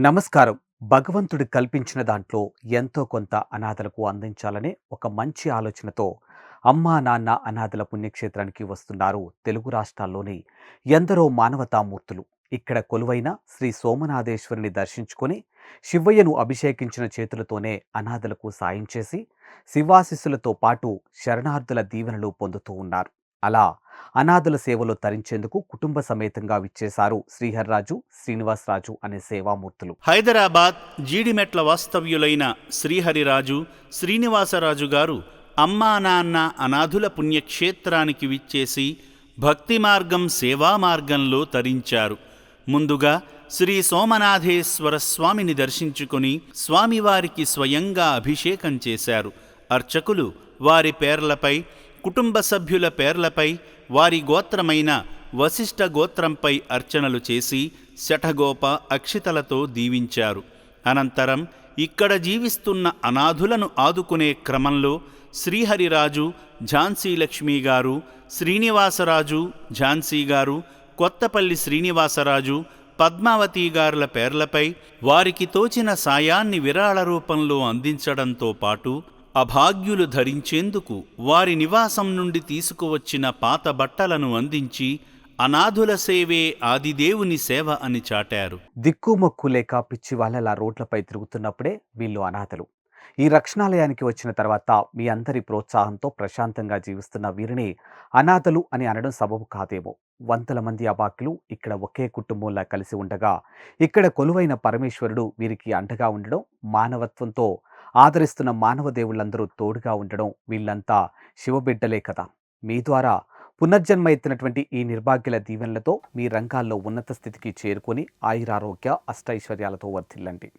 నమస్కారం. భగవంతుడు కల్పించిన దాంట్లో ఎంతో కొంత అనాథలకు అందించాలనే ఒక మంచి ఆలోచనతో అమ్మా, నాన్న అనాథల పుణ్యక్షేత్రానికి వస్తున్నారు తెలుగు రాష్ట్రాల్లోని ఎందరో మానవతామూర్తులు. ఇక్కడ కొలువైన శ్రీ సోమనాథేశ్వరుని దర్శించుకొని శివయ్యను అభిషేకించిన చేతులతోనే అనాథలకు సాయం చేసి శివాశీస్సులతో పాటు శరణార్థుల దీవెనలు పొందుతూ ఉన్నారు. అలా అనాథుల సేవలో తరించేందుకు కుటుంబ సమేతంగా విచ్చేశారు శ్రీహర్రాజు, శ్రీనివాసరాజు అనే సేవామూర్తులు. హైదరాబాద్ జీడిమెట్ల వాస్తవ్యులైన శ్రీహరిరాజు, శ్రీనివాసరాజు గారు అమ్మా నాన్న అనాథుల పుణ్యక్షేత్రానికి విచ్చేసి భక్తి మార్గం సేవా మార్గంలో తరించారు. ముందుగా శ్రీ సోమనాథేశ్వర స్వామిని దర్శించుకుని స్వామివారికి స్వయంగా అభిషేకం చేశారు. అర్చకులు వారి పేర్లపై, కుటుంబ సభ్యుల పేర్లపై, వారి గోత్రమైన వశిష్ఠ గోత్రంపై అర్చనలు చేసి శఠగోప అక్షితలతో దీవించారు. అనంతరం ఇక్కడ జీవిస్తున్న అనాథులను ఆదుకునే క్రమంలో శ్రీహరిరాజు, ఝాన్సీ లక్ష్మీ గారు, శ్రీనివాసరాజు, ఝాన్సీ గారు, కొత్తపల్లి శ్రీనివాసరాజు, పద్మావతి గారుల పేర్లపై వారికి తోచిన సాయాన్ని విరాళ రూపంలో అందించడంతో పాటు అభాగ్యులు ధరించేందుకు వారి నివాసం నుండి తీసుకువచ్చిన పాత బట్టలను అందించి అనాథుల సేవే ఆదిదేవుని సేవ అని చాటారు. దిక్కుమొక్కు లేక పిచ్చి వాళ్ళలా రోడ్లపై తిరుగుతున్నప్పుడే వీళ్ళు అనాథలు. ఈ రక్షణాలయానికి వచ్చిన తర్వాత మీ అందరి ప్రోత్సాహంతో ప్రశాంతంగా జీవిస్తున్న వీరిని అనాథలు అని అనడం సబబు కాదేమో. వందల మంది అభాగ్యులు ఇక్కడ ఒకే కుటుంబంలా కలిసి ఉండగా ఇక్కడ కొలువైన పరమేశ్వరుడు వీరికి అండగా ఉండడం, మానవత్వంతో ఆదరిస్తున్న మానవ దేవుళ్ళందరూ తోడుగా ఉండడం, వీళ్ళంతా శివబిడ్డలే కదా. మీ ద్వారా పునర్జన్మ ఎత్తినటువంటి ఈ నిర్భాగ్యుల దీవెనలతో మీ రంగాల్లో ఉన్నత స్థితికి చేరుకొని ఆయురారోగ్య అష్టైశ్వర్యాలతో వర్ధిల్లండి.